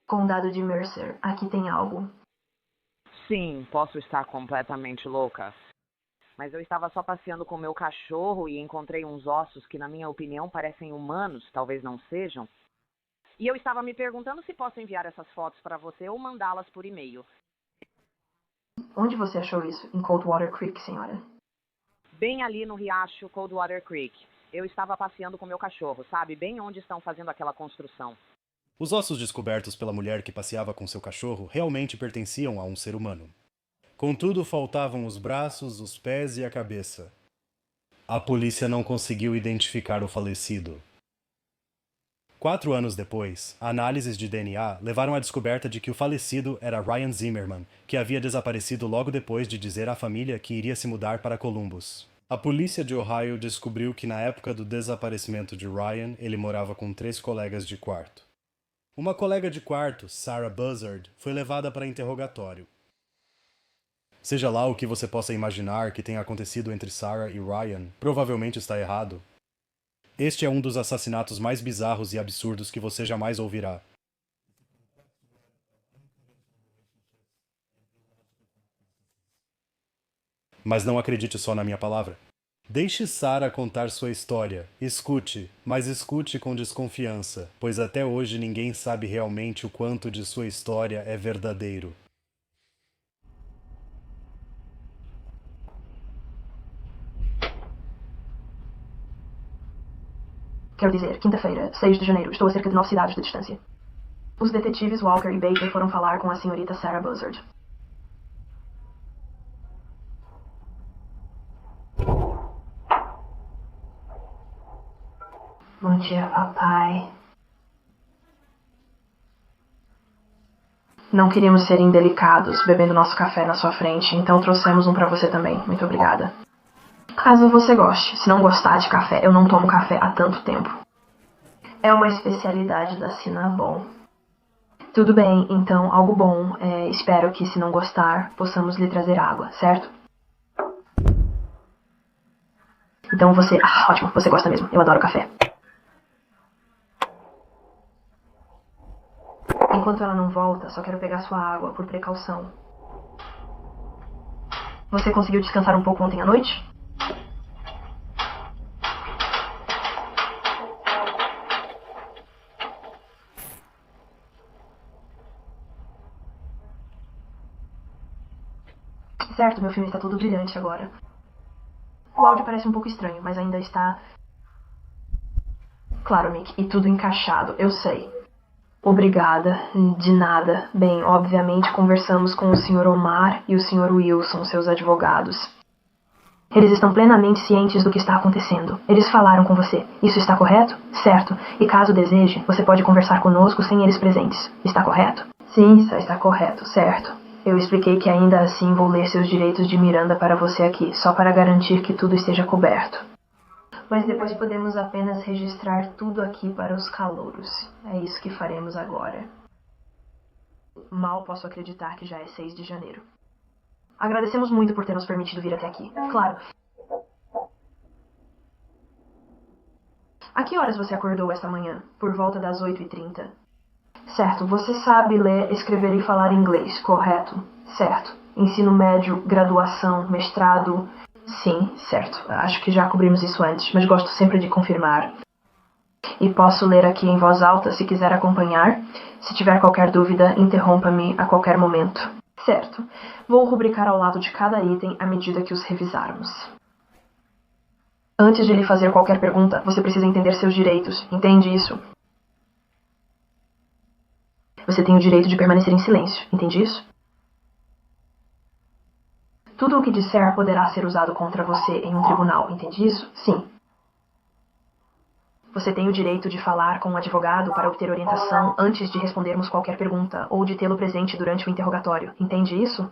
Condado de Mercer, aqui tem algo. Sim, posso estar completamente louca. Mas eu estava só passeando com meu cachorro e encontrei uns ossos que, na minha opinião, parecem humanos, talvez não sejam. E eu estava me perguntando se posso enviar essas fotos para você ou mandá-las por e-mail. Onde você achou isso? Em Coldwater Creek, senhora? Bem ali no riacho Coldwater Creek. Eu estava passeando com meu cachorro, sabe? Bem onde estão fazendo aquela construção. Os ossos descobertos pela mulher que passeava com seu cachorro realmente pertenciam a um ser humano. Contudo, faltavam os braços, os pés e a cabeça. A polícia não conseguiu identificar o falecido. 4 anos depois, análises de DNA levaram à descoberta de que o falecido era Ryan Zimmerman, que havia desaparecido logo depois de dizer à família que iria se mudar para Columbus. A polícia de Ohio descobriu que na época do desaparecimento de Ryan, ele morava com 3 colegas de quarto. Uma colega de quarto, Sarah Buzzard, foi levada para interrogatório. Seja lá o que você possa imaginar que tenha acontecido entre Sarah e Ryan, provavelmente está errado. Este é um dos assassinatos mais bizarros e absurdos que você jamais ouvirá. Mas não acredite só na minha palavra. Deixe Sarah contar sua história. Escute, mas escute com desconfiança, pois até hoje ninguém sabe realmente o quanto de sua história é verdadeiro. Quero dizer, quinta-feira, 6 de janeiro, estou a cerca de 9 cidades de distância. Os detetives Walker e Baker foram falar com a senhorita Sarah Buzzard. Bom dia, papai. Não queríamos ser indelicados bebendo nosso café na sua frente, então trouxemos um para você também. Muito obrigada. Caso você goste, se não gostar de café, eu não tomo café há tanto tempo. É uma especialidade da Cinnabon. Tudo bem, então, algo bom. Espero que, se não gostar, possamos lhe trazer água, certo? Então você... ótimo, você gosta mesmo. Eu adoro café. Enquanto ela não volta, só quero pegar sua água, por precaução. Você conseguiu descansar um pouco ontem à noite? Certo, meu filme está todo brilhante agora. O áudio parece um pouco estranho, mas ainda está... Claro, Mick, e tudo encaixado, eu sei. Obrigada, de nada. Bem, obviamente conversamos com o Sr. Omar e o Sr. Wilson, seus advogados. Eles estão plenamente cientes do que está acontecendo. Eles falaram com você. Isso está correto? Certo. E caso deseje, você pode conversar conosco sem eles presentes. Está correto? Sim, está correto, certo. Eu expliquei que ainda assim vou ler seus direitos de Miranda para você aqui, só para garantir que tudo esteja coberto. Mas depois podemos apenas registrar tudo aqui para os calouros. É isso que faremos agora. Mal posso acreditar que já é 6 de janeiro. Agradecemos muito por ter nos permitido vir até aqui. Claro. A que horas você acordou esta manhã? Por volta das 8h30. Certo, você sabe ler, escrever e falar inglês, correto? Certo. Ensino médio, graduação, mestrado... Sim, certo. Acho que já cobrimos isso antes, mas gosto sempre de confirmar. E posso ler aqui em voz alta se quiser acompanhar. Se tiver qualquer dúvida, interrompa-me a qualquer momento. Certo. Vou rubricar ao lado de cada item à medida que os revisarmos. Antes de lhe fazer qualquer pergunta, você precisa entender seus direitos. Entende isso? Você tem o direito de permanecer em silêncio. Entende isso? Tudo o que disser poderá ser usado contra você em um tribunal. Entende isso? Sim. Você tem o direito de falar com um advogado para obter orientação antes de respondermos qualquer pergunta ou de tê-lo presente durante o interrogatório. Entende isso?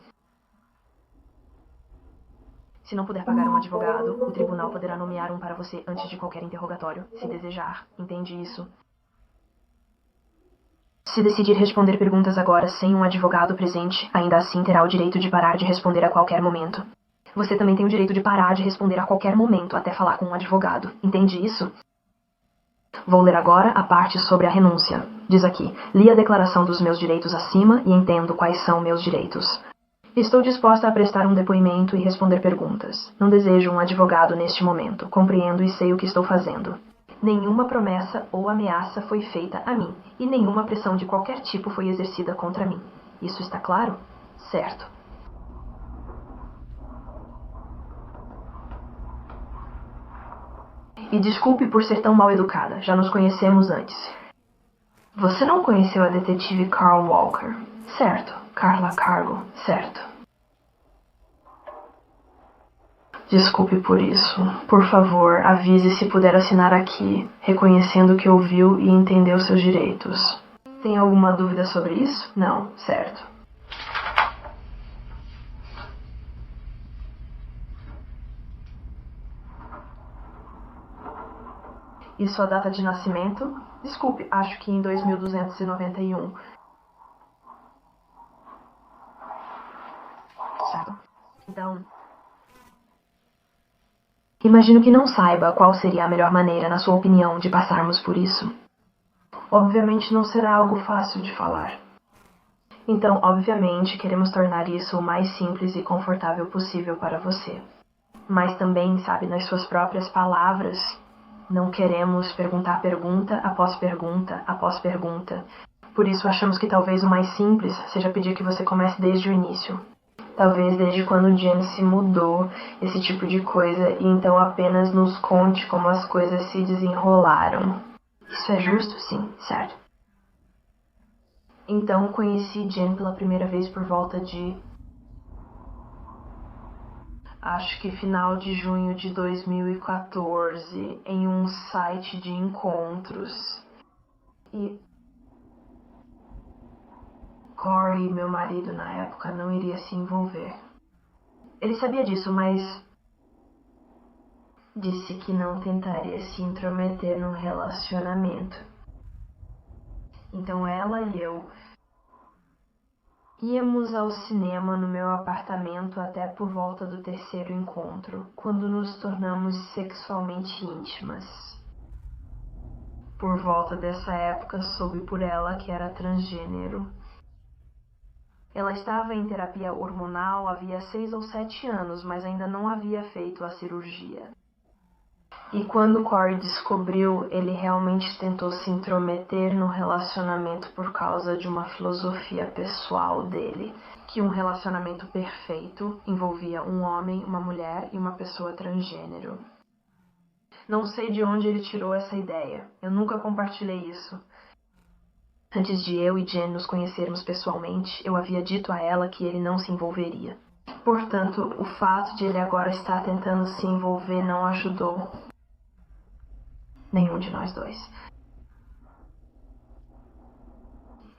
Se não puder pagar um advogado, o tribunal poderá nomear um para você antes de qualquer interrogatório, se desejar. Entende isso? Se decidir responder perguntas agora sem um advogado presente, ainda assim terá o direito de parar de responder a qualquer momento. Você também tem o direito de parar de responder a qualquer momento até falar com um advogado. Entende isso? Vou ler agora a parte sobre a renúncia. Diz aqui: li a declaração dos meus direitos acima e entendo quais são meus direitos. Estou disposta a prestar um depoimento e responder perguntas. Não desejo um advogado neste momento. Compreendo e sei o que estou fazendo. Nenhuma promessa ou ameaça foi feita a mim, e nenhuma pressão de qualquer tipo foi exercida contra mim. Isso está claro? Certo. E desculpe por ser tão mal educada. Já nos conhecemos antes. Você não conheceu a detetive Carl Walker? Certo. Carla Cargo. Certo. Desculpe por isso. Por favor, avise se puder assinar aqui, reconhecendo que ouviu e entendeu seus direitos. Tem alguma dúvida sobre isso? Não. Certo. E sua data de nascimento? Desculpe, acho que em 2291. Certo. Então, imagino que não saiba qual seria a melhor maneira, na sua opinião, de passarmos por isso. Obviamente não será algo fácil de falar. Então, obviamente, queremos tornar isso o mais simples e confortável possível para você. Mas também, sabe, nas suas próprias palavras, não queremos perguntar pergunta após pergunta após pergunta. Por isso achamos que talvez o mais simples seja pedir que você comece desde o início. Talvez desde quando Jen se mudou, esse tipo de coisa, e então apenas nos conte como as coisas se desenrolaram. Isso é justo? Sim, certo. Então conheci Jen pela primeira vez por volta de... acho que final de junho de 2014, em um site de encontros. E Corey, meu marido na época, não iria se envolver. Ele sabia disso, mas disse que não tentaria se intrometer num relacionamento. Então ela e eu íamos ao cinema no meu apartamento até por volta do terceiro encontro, quando nos tornamos sexualmente íntimas. Por volta dessa época, soube por ela que era transgênero. Ela estava em terapia hormonal havia 6 ou 7 anos, mas ainda não havia feito a cirurgia. E quando Corey descobriu, ele realmente tentou se intrometer no relacionamento por causa de uma filosofia pessoal dele, que um relacionamento perfeito envolvia um homem, uma mulher e uma pessoa transgênero. Não sei de onde ele tirou essa ideia. Eu nunca compartilhei isso. Antes de eu e Jen nos conhecermos pessoalmente, eu havia dito a ela que ele não se envolveria. Portanto, o fato de ele agora estar tentando se envolver não ajudou nenhum de nós dois.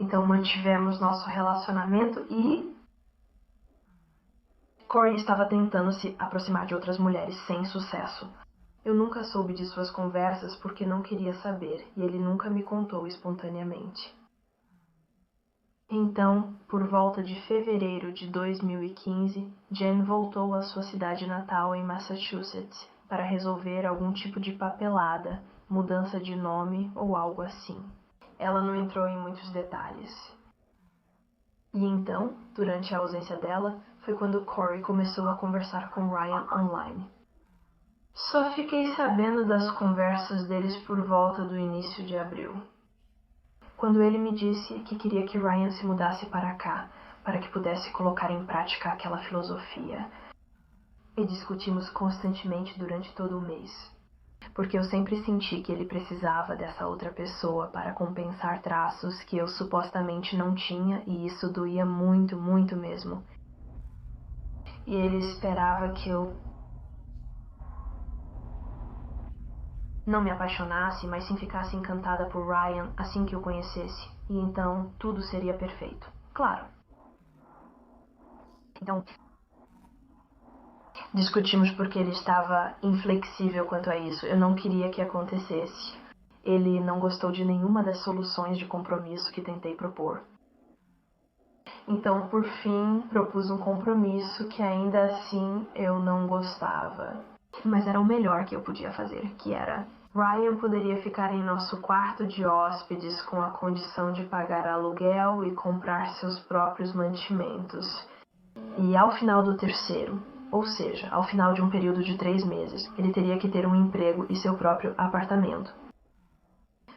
Então mantivemos nosso relacionamento e Corey estava tentando se aproximar de outras mulheres sem sucesso. Eu nunca soube de suas conversas porque não queria saber e ele nunca me contou espontaneamente. Então, por volta de fevereiro de 2015, Jen voltou à sua cidade natal em Massachusetts para resolver algum tipo de papelada, mudança de nome ou algo assim. Ela não entrou em muitos detalhes. E então, durante a ausência dela, foi quando Corey começou a conversar com Ryan online. Só fiquei sabendo das conversas deles por volta do início de abril, quando ele me disse que queria que Ryan se mudasse para cá, para que pudesse colocar em prática aquela filosofia. E discutimos constantemente durante todo o mês, porque eu sempre senti que ele precisava dessa outra pessoa para compensar traços que eu supostamente não tinha, e isso doía muito, muito mesmo. E ele esperava que eu não me apaixonasse, mas sim ficasse encantada por Ryan assim que o conhecesse. E então tudo seria perfeito. Claro. Então, discutimos porque ele estava inflexível quanto a isso. Eu não queria que acontecesse. Ele não gostou de nenhuma das soluções de compromisso que tentei propor. Então, por fim, propus um compromisso que ainda assim eu não gostava. Mas era o melhor que eu podia fazer, que era Ryan poderia ficar em nosso quarto de hóspedes com a condição de pagar aluguel e comprar seus próprios mantimentos. E ao final do terceiro, ou seja, ao final de um período de 3 meses, ele teria que ter um emprego e seu próprio apartamento.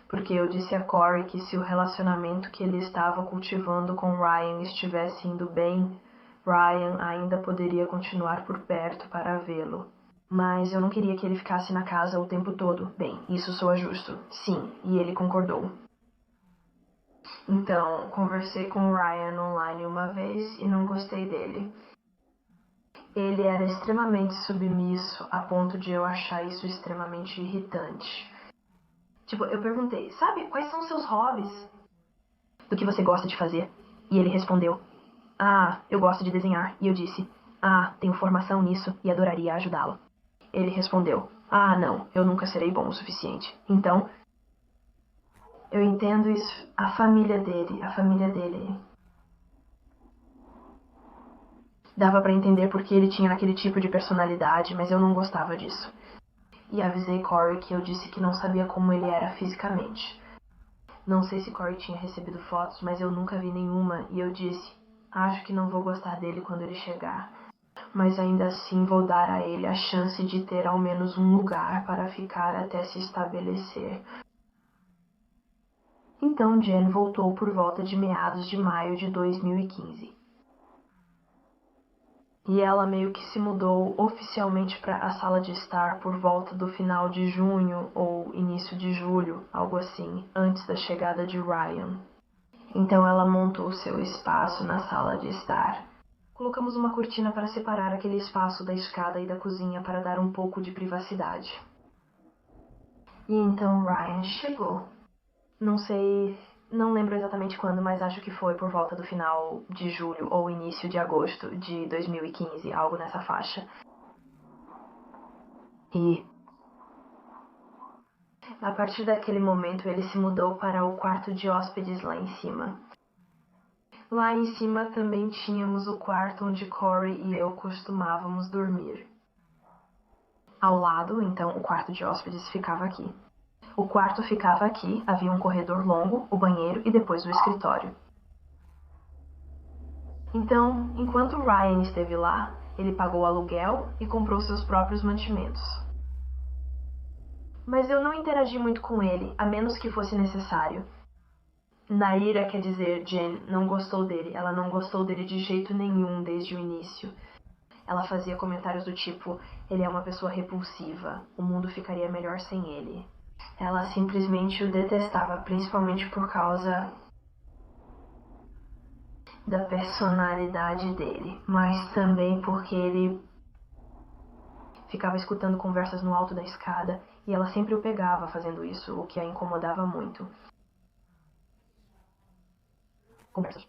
Porque eu disse a Corey que se o relacionamento que ele estava cultivando com Ryan estivesse indo bem, Ryan ainda poderia continuar por perto para vê-lo. Mas eu não queria que ele ficasse na casa o tempo todo. Bem, isso soa justo. Sim, e ele concordou. Então, conversei com o Ryan online uma vez e não gostei dele. Ele era extremamente submisso a ponto de eu achar isso extremamente irritante. Tipo, eu perguntei, sabe, quais são seus hobbies? Do que você gosta de fazer? E ele respondeu, eu gosto de desenhar. E eu disse, tenho formação nisso e adoraria ajudá-lo. Ele respondeu, não, eu nunca serei bom o suficiente. Então, eu entendo isso. A família dele. Dava pra entender porque ele tinha aquele tipo de personalidade, mas eu não gostava disso. E avisei Corey que eu disse que não sabia como ele era fisicamente. Não sei se Corey tinha recebido fotos, mas eu nunca vi nenhuma, e eu disse, acho que não vou gostar dele quando ele chegar. Mas ainda assim vou dar a ele a chance de ter ao menos um lugar para ficar até se estabelecer. Então Jen voltou por volta de meados de maio de 2015. E ela meio que se mudou oficialmente para a sala de estar por volta do final de junho ou início de julho, algo assim, antes da chegada de Ryan. Então ela montou seu espaço na sala de estar. Colocamos uma cortina para separar aquele espaço da escada e da cozinha para dar um pouco de privacidade. E então Ryan chegou. Não lembro exatamente quando, mas acho que foi por volta do final de julho ou início de agosto de 2015, algo nessa faixa. E a partir daquele momento ele se mudou para o quarto de hóspedes lá em cima. Lá em cima também tínhamos o quarto onde Corey e eu costumávamos dormir. Ao lado, então, o quarto de hóspedes ficava aqui. O quarto ficava aqui, havia um corredor longo, o banheiro e depois o escritório. Então, enquanto Ryan esteve lá, ele pagou o aluguel e comprou seus próprios mantimentos. Mas eu não interagi muito com ele, a menos que fosse necessário. Naira, quer dizer, Jen, não gostou dele. Ela não gostou dele de jeito nenhum desde o início. Ela fazia comentários do tipo, ele é uma pessoa repulsiva, o mundo ficaria melhor sem ele. Ela simplesmente o detestava, principalmente por causa da personalidade dele, mas também porque ele ficava escutando conversas no alto da escada e ela sempre o pegava fazendo isso, o que a incomodava muito. Conversas.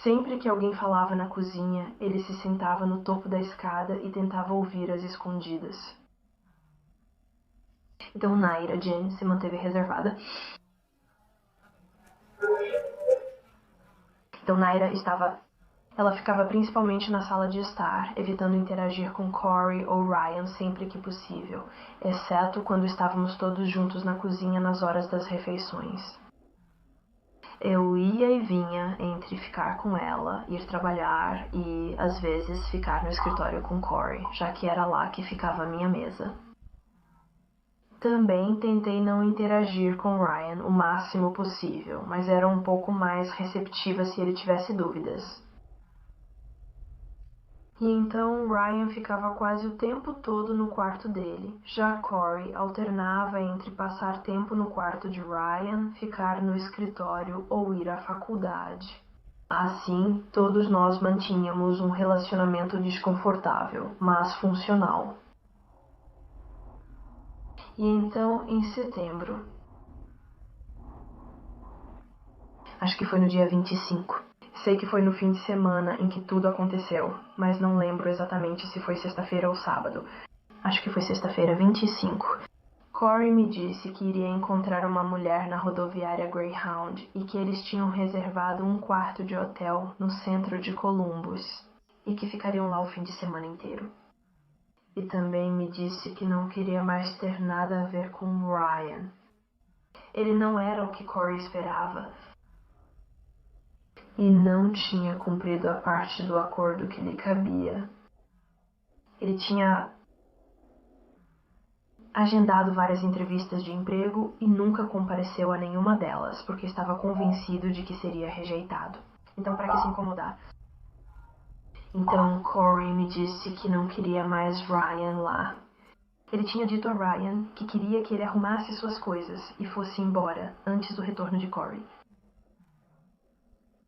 Sempre que alguém falava na cozinha, ele se sentava no topo da escada e tentava ouvir às escondidas. Então Naira, Jen, se manteve reservada. Então Naira Ela ficava principalmente na sala de estar, evitando interagir com Corey ou Ryan sempre que possível, exceto quando estávamos todos juntos na cozinha nas horas das refeições. Eu ia e vinha entre ficar com ela, ir trabalhar e, às vezes, ficar no escritório com Corey, já que era lá que ficava a minha mesa. Também tentei não interagir com Ryan o máximo possível, mas era um pouco mais receptiva se ele tivesse dúvidas. E então Ryan ficava quase o tempo todo no quarto dele. Já Corey alternava entre passar tempo no quarto de Ryan, ficar no escritório ou ir à faculdade. Assim, todos nós mantínhamos um relacionamento desconfortável, mas funcional. E então, em setembro, acho que foi no dia 25, sei que foi no fim de semana em que tudo aconteceu, mas não lembro exatamente se foi sexta-feira ou sábado. Acho que foi sexta-feira 25. Corey me disse que iria encontrar uma mulher na rodoviária Greyhound e que eles tinham reservado um quarto de hotel no centro de Columbus e que ficariam lá o fim de semana inteiro. E também me disse que não queria mais ter nada a ver com Ryan. Ele não era o que Corey esperava. E não tinha cumprido a parte do acordo que lhe cabia. Ele tinha agendado várias entrevistas de emprego e nunca compareceu a nenhuma delas, porque estava convencido de que seria rejeitado. Então, para que se incomodar? Então, Corey me disse que não queria mais Ryan lá. Ele tinha dito a Ryan que queria que ele arrumasse suas coisas e fosse embora antes do retorno de Corey.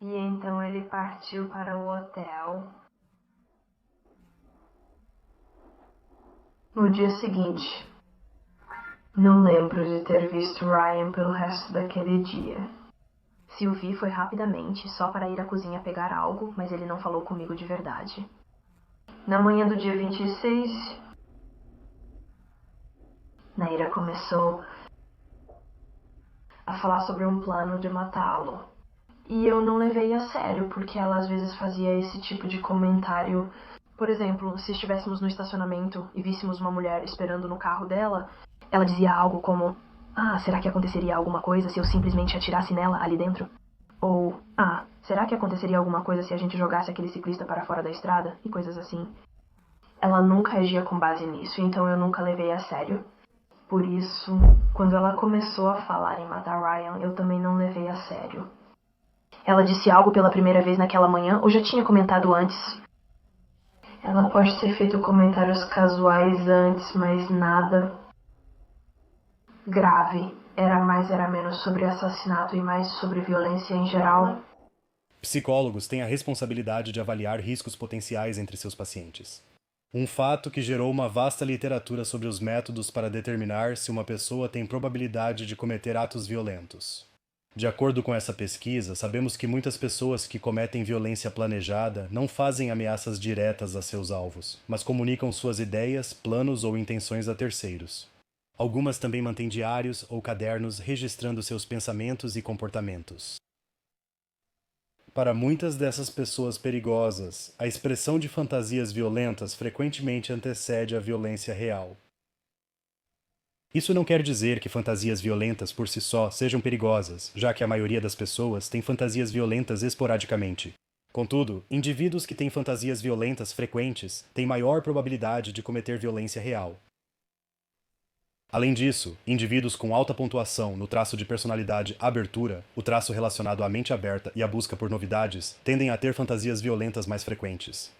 E então ele partiu para o hotel. No dia seguinte, não lembro de ter visto Ryan pelo resto daquele dia. Se o vi foi rapidamente, só para ir à cozinha pegar algo, mas ele não falou comigo de verdade. Na manhã do dia 26, Naira começou a falar sobre um plano de matá-lo. E eu não levei a sério, porque ela às vezes fazia esse tipo de comentário. Por exemplo, se estivéssemos no estacionamento e víssemos uma mulher esperando no carro dela, ela dizia algo como: "Ah, será que aconteceria alguma coisa se eu simplesmente atirasse nela ali dentro?" Ou: "Ah, será que aconteceria alguma coisa se a gente jogasse aquele ciclista para fora da estrada?" E coisas assim. Ela nunca agia com base nisso, então eu nunca levei a sério. Por isso, quando ela começou a falar em matar Ryan, eu também não levei a sério. Ela disse algo pela primeira vez naquela manhã ou já tinha comentado antes? Ela pode ter feito comentários casuais antes, mas nada grave. Era menos sobre assassinato e mais sobre violência em geral. Psicólogos têm a responsabilidade de avaliar riscos potenciais entre seus pacientes. Um fato que gerou uma vasta literatura sobre os métodos para determinar se uma pessoa tem probabilidade de cometer atos violentos. De acordo com essa pesquisa, sabemos que muitas pessoas que cometem violência planejada não fazem ameaças diretas a seus alvos, mas comunicam suas ideias, planos ou intenções a terceiros. Algumas também mantêm diários ou cadernos registrando seus pensamentos e comportamentos. Para muitas dessas pessoas perigosas, a expressão de fantasias violentas frequentemente antecede a violência real. Isso não quer dizer que fantasias violentas por si só sejam perigosas, já que a maioria das pessoas tem fantasias violentas esporadicamente. Contudo, indivíduos que têm fantasias violentas frequentes têm maior probabilidade de cometer violência real. Além disso, indivíduos com alta pontuação no traço de personalidade abertura, o traço relacionado à mente aberta e à busca por novidades, tendem a ter fantasias violentas mais frequentes.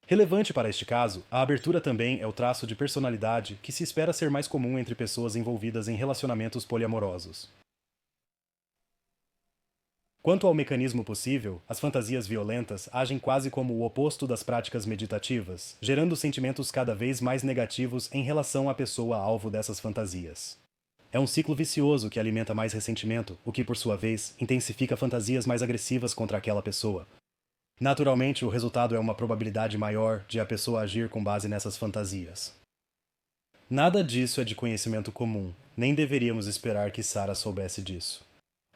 Relevante para este caso, a abertura também é o traço de personalidade que se espera ser mais comum entre pessoas envolvidas em relacionamentos poliamorosos. Quanto ao mecanismo possível, as fantasias violentas agem quase como o oposto das práticas meditativas, gerando sentimentos cada vez mais negativos em relação à pessoa alvo dessas fantasias. É um ciclo vicioso que alimenta mais ressentimento, o que, por sua vez, intensifica fantasias mais agressivas contra aquela pessoa. Naturalmente, o resultado é uma probabilidade maior de a pessoa agir com base nessas fantasias. Nada disso é de conhecimento comum, nem deveríamos esperar que Sarah soubesse disso.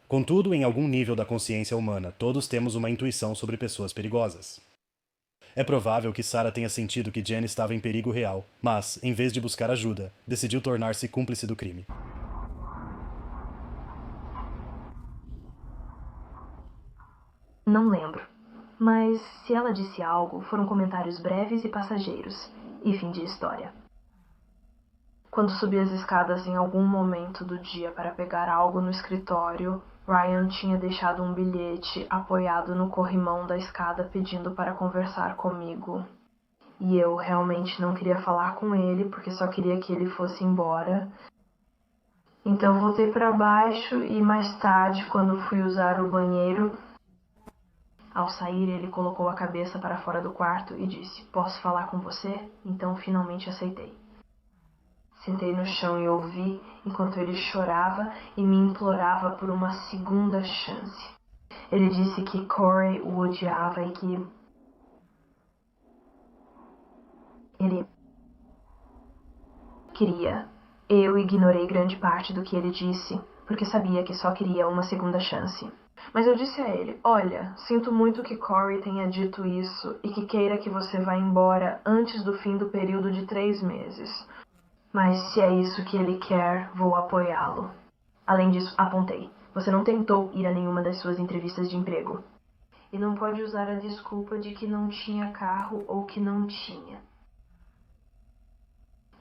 Contudo, em algum nível da consciência humana, todos temos uma intuição sobre pessoas perigosas. É provável que Sarah tenha sentido que Jen estava em perigo real, mas, em vez de buscar ajuda, decidiu tornar-se cúmplice do crime. Não lembro. Mas se ela disse algo, foram comentários breves e passageiros. E fim de história. Quando subi as escadas em algum momento do dia para pegar algo no escritório, Ryan tinha deixado um bilhete apoiado no corrimão da escada pedindo para conversar comigo. E eu realmente não queria falar com ele porque só queria que ele fosse embora. Então voltei para baixo e mais tarde, quando fui usar o banheiro, ao sair ele colocou a cabeça para fora do quarto e disse: "Posso falar com você?" Então finalmente aceitei. Sentei no chão e ouvi enquanto ele chorava e me implorava por uma segunda chance. Ele disse que Corey o odiava e que ele queria. Eu ignorei grande parte do que ele disse, porque sabia que só queria uma segunda chance. Mas eu disse a ele, olha, sinto muito que Corey tenha dito isso e que queira que você vá embora antes do fim do período de 3 meses. Mas se é isso que ele quer, vou apoiá-lo. Além disso, apontei, você não tentou ir a nenhuma das suas entrevistas de emprego. E não pode usar a desculpa de que não tinha carro ou que não tinha.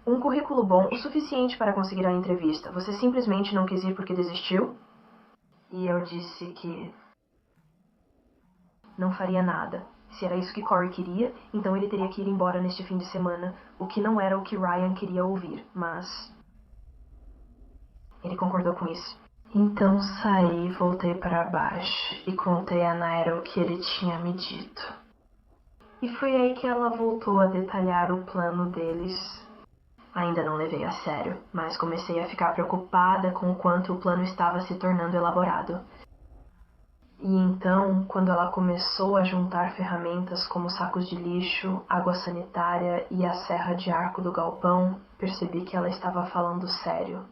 Um currículo bom o suficiente para conseguir a entrevista. Você simplesmente não quis ir porque desistiu? E eu disse que não faria nada. Se era isso que Corey queria, então ele teria que ir embora neste fim de semana, o que não era o que Ryan queria ouvir, mas ele concordou com isso. Então saí, voltei para baixo e contei a Naira o que ele tinha me dito. E foi aí que ela voltou a detalhar o plano deles. Ainda não levei a sério, mas comecei a ficar preocupada com o quanto o plano estava se tornando elaborado. E então, quando ela começou a juntar ferramentas como sacos de lixo, água sanitária e a serra de arco do galpão, percebi que ela estava falando sério.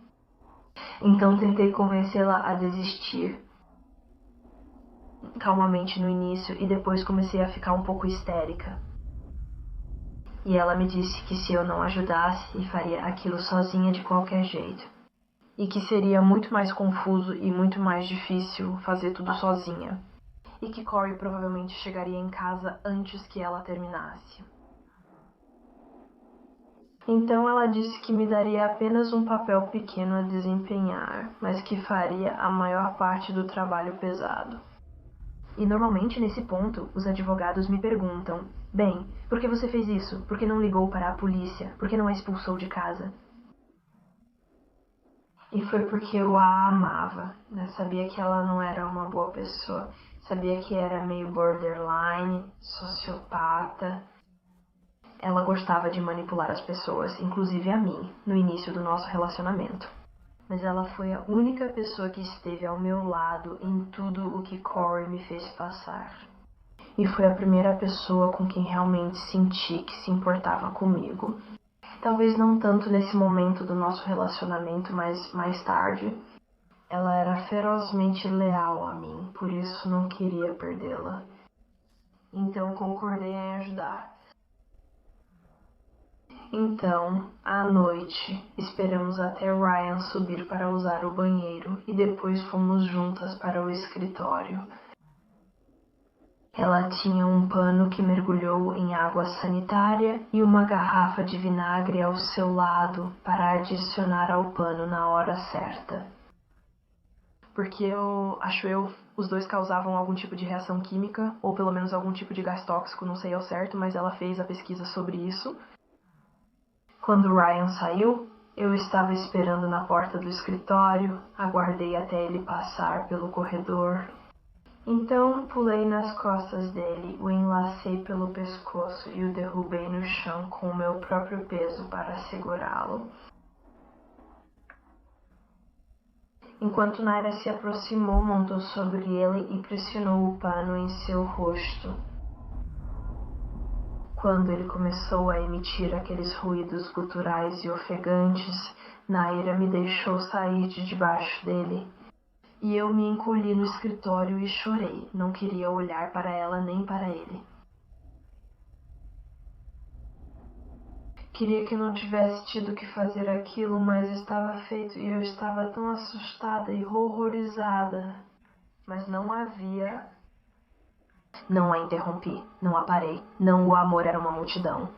Então tentei convencê-la a desistir. Calmamente no início e depois comecei a ficar um pouco histérica. E ela me disse que se eu não ajudasse, faria aquilo sozinha de qualquer jeito. E que seria muito mais confuso e muito mais difícil fazer tudo sozinha. E que Corey provavelmente chegaria em casa antes que ela terminasse. Então ela disse que me daria apenas um papel pequeno a desempenhar, mas que faria a maior parte do trabalho pesado. E normalmente nesse ponto, os advogados me perguntam, bem, por que você fez isso? Por que não ligou para a polícia? Por que não a expulsou de casa? E foi porque eu a amava, né? Sabia que ela não era uma boa pessoa. Sabia que era meio borderline, sociopata. Ela gostava de manipular as pessoas, inclusive a mim, no início do nosso relacionamento. Mas ela foi a única pessoa que esteve ao meu lado em tudo o que Corey me fez passar. E foi a primeira pessoa com quem realmente senti que se importava comigo. Talvez não tanto nesse momento do nosso relacionamento, mas mais tarde. Ela era ferozmente leal a mim, por isso não queria perdê-la. Então concordei em ajudar. Então, à noite, esperamos até Ryan subir para usar o banheiro e depois fomos juntas para o escritório. Ela tinha um pano que mergulhou em água sanitária e uma garrafa de vinagre ao seu lado para adicionar ao pano na hora certa. Porque os dois causavam algum tipo de reação química, ou pelo menos algum tipo de gás tóxico, não sei ao certo, mas ela fez a pesquisa sobre isso. Quando Ryan saiu, eu estava esperando na porta do escritório, aguardei até ele passar pelo corredor. Então pulei nas costas dele, o enlacei pelo pescoço e o derrubei no chão com o meu próprio peso para segurá-lo. Enquanto Naira se aproximou, montou sobre ele e pressionou o pano em seu rosto. Quando ele começou a emitir aqueles ruídos guturais e ofegantes, Naira me deixou sair de debaixo dele. E eu me encolhi no escritório e chorei. Não queria olhar para ela nem para ele. Queria que não tivesse tido que fazer aquilo, mas estava feito e eu estava tão assustada e horrorizada. Mas não havia... Não a interrompi, não a parei. Não, o amor era uma multidão.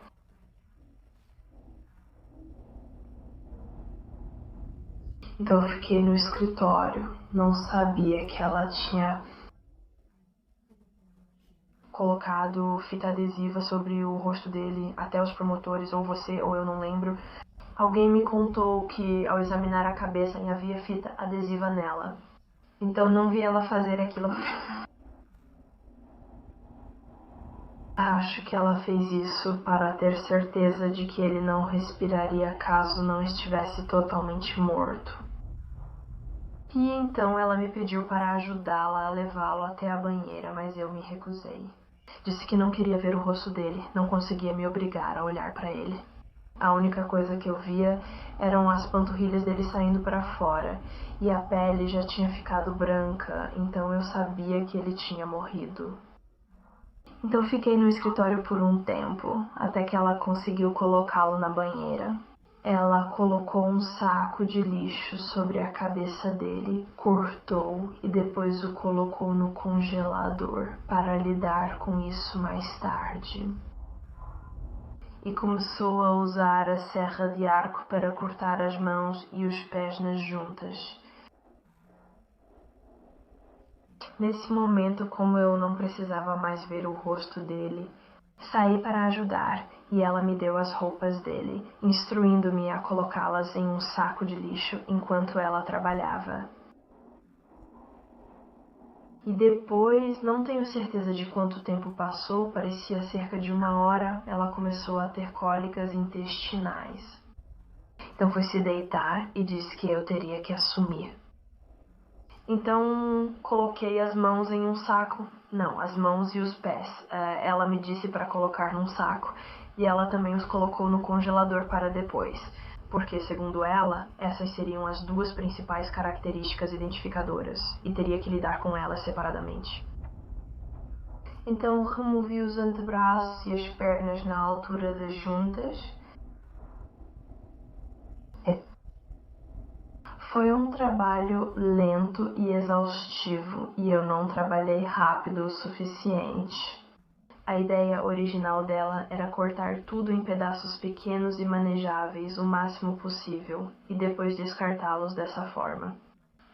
Então eu fiquei no escritório. Não sabia que ela tinha colocado fita adesiva sobre o rosto dele, até os promotores, ou você, ou eu não lembro. Alguém me contou que ao examinar a cabeça havia fita adesiva nela. Então não vi ela fazer aquilo. Acho que ela fez isso para ter certeza de que ele não respiraria caso não estivesse totalmente morto. E então ela me pediu para ajudá-la a levá-lo até a banheira, mas eu me recusei. Disse que não queria ver o rosto dele, não conseguia me obrigar a olhar para ele. A única coisa que eu via eram as panturrilhas dele saindo para fora, e a pele já tinha ficado branca, então eu sabia que ele tinha morrido. Então fiquei no escritório por um tempo, até que ela conseguiu colocá-lo na banheira. Ela colocou um saco de lixo sobre a cabeça dele, cortou e depois o colocou no congelador para lidar com isso mais tarde. E começou a usar a serra de arco para cortar as mãos e os pés nas juntas. Nesse momento, como eu não precisava mais ver o rosto dele, saí para ajudar e ela me deu as roupas dele, instruindo-me a colocá-las em um saco de lixo enquanto ela trabalhava. E depois, não tenho certeza de quanto tempo passou, parecia cerca de 1 hora, ela começou a ter cólicas intestinais. Então foi se deitar e disse que eu teria que assumir. Então coloquei as mãos em um saco, não, as mãos e os pés. Ela me disse para colocar num saco e ela também os colocou no congelador para depois. Porque, segundo ela, essas seriam as 2 principais características identificadoras, e teria que lidar com elas separadamente. Então, removi os antebraços e as pernas na altura das juntas. Foi um trabalho lento e exaustivo, e eu não trabalhei rápido o suficiente. A ideia original dela era cortar tudo em pedaços pequenos e manejáveis o máximo possível e depois descartá-los dessa forma.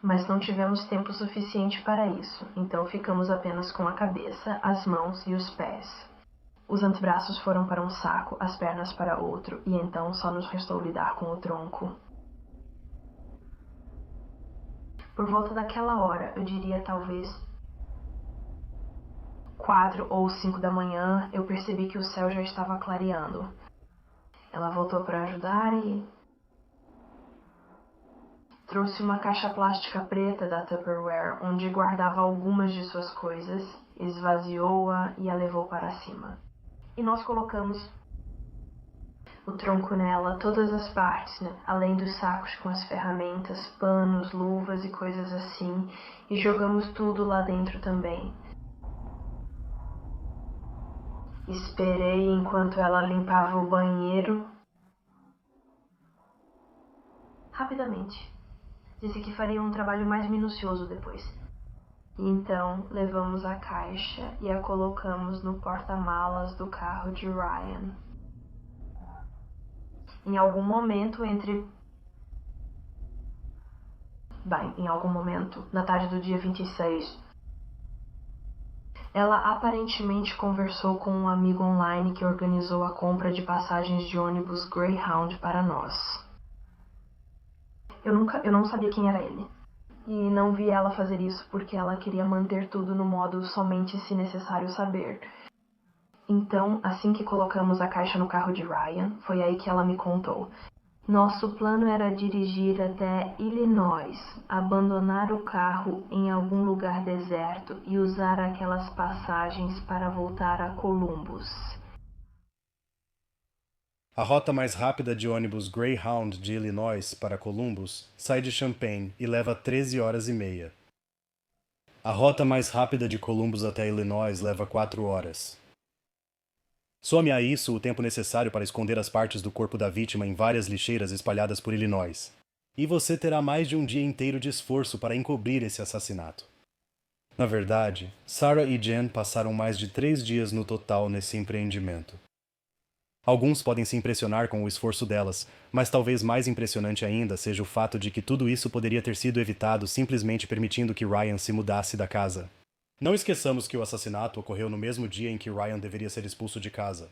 Mas não tivemos tempo suficiente para isso, então ficamos apenas com a cabeça, as mãos e os pés. Os antebraços foram para um saco, as pernas para outro, e então só nos restou lidar com o tronco. Por volta daquela hora, eu diria talvez 4 ou 5 da manhã, eu percebi que o céu já estava clareando. Ela voltou para ajudar e trouxe uma caixa plástica preta da Tupperware, onde guardava algumas de suas coisas, esvaziou-a e a levou para cima. E nós colocamos o tronco nela, todas as partes, né? Além dos sacos com as ferramentas, panos, luvas e coisas assim, e jogamos tudo lá dentro também. Esperei enquanto ela limpava o banheiro. Rapidamente. Disse que faria um trabalho mais minucioso depois. E então levamos a caixa e a colocamos no porta-malas do carro de Ryan. Em algum momento, na tarde do dia 26, ela aparentemente conversou com um amigo online que organizou a compra de passagens de ônibus Greyhound para nós. Eu não sabia quem era ele. E não vi ela fazer isso porque ela queria manter tudo no modo somente se necessário saber. Então, assim que colocamos a caixa no carro de Ryan, foi aí que ela me contou. Nosso plano era dirigir até Illinois, abandonar o carro em algum lugar deserto e usar aquelas passagens para voltar a Columbus. A rota mais rápida de ônibus Greyhound de Illinois para Columbus sai de Champaign e leva 13 horas e meia. A rota mais rápida de Columbus até Illinois leva 4 horas. Some a isso o tempo necessário para esconder as partes do corpo da vítima em várias lixeiras espalhadas por Illinois. E você terá mais de um dia inteiro de esforço para encobrir esse assassinato. Na verdade, Sarah e Jen passaram mais de 3 dias no total nesse empreendimento. Alguns podem se impressionar com o esforço delas, mas talvez mais impressionante ainda seja o fato de que tudo isso poderia ter sido evitado simplesmente permitindo que Ryan se mudasse da casa. Não esqueçamos que o assassinato ocorreu no mesmo dia em que Ryan deveria ser expulso de casa.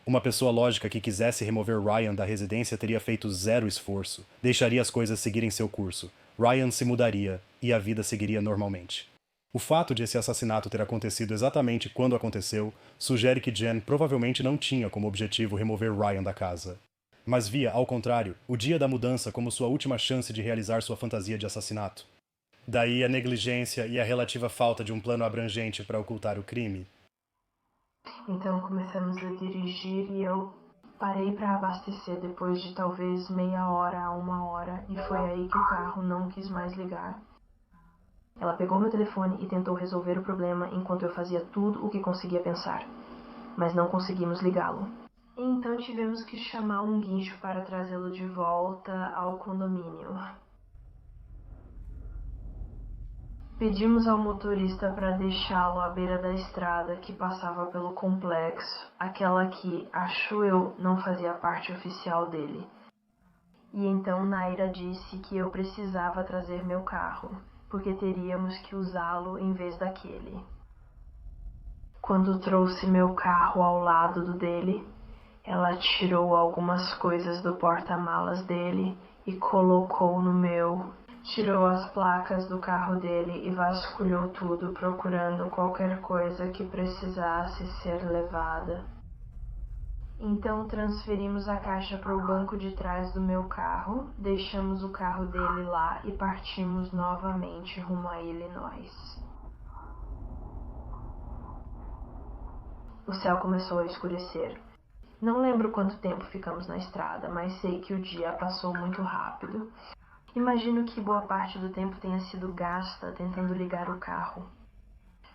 Uma pessoa lógica que quisesse remover Ryan da residência teria feito 0 esforço, deixaria as coisas seguirem seu curso, Ryan se mudaria e a vida seguiria normalmente. O fato de esse assassinato ter acontecido exatamente quando aconteceu sugere que Jen provavelmente não tinha como objetivo remover Ryan da casa, mas via, ao contrário, o dia da mudança como sua última chance de realizar sua fantasia de assassinato. Daí a negligência e a relativa falta de um plano abrangente para ocultar o crime. Então começamos a dirigir e eu Parei para abastecer depois de talvez meia hora a 1 hora e foi aí que o carro não quis mais ligar. Ela pegou meu telefone e tentou resolver o problema enquanto eu fazia tudo o que conseguia pensar, mas não conseguimos ligá-lo. Então tivemos que chamar um guincho para trazê-lo de volta ao condomínio. Pedimos ao motorista para deixá-lo à beira da estrada que passava pelo complexo, aquela que, acho eu, não fazia parte oficial dele. E então Naira disse que eu precisava trazer meu carro, porque teríamos que usá-lo em vez daquele. Quando trouxe meu carro ao lado do dele, ela tirou algumas coisas do porta-malas dele e colocou no meu. Tirou as placas do carro dele e vasculhou tudo, procurando qualquer coisa que precisasse ser levada. Então transferimos a caixa para o banco de trás do meu carro, deixamos o carro dele lá e partimos novamente rumo a Illinois. O céu começou a escurecer. Não lembro quanto tempo ficamos na estrada, mas sei que o dia passou muito rápido. Imagino que boa parte do tempo tenha sido gasta tentando ligar o carro.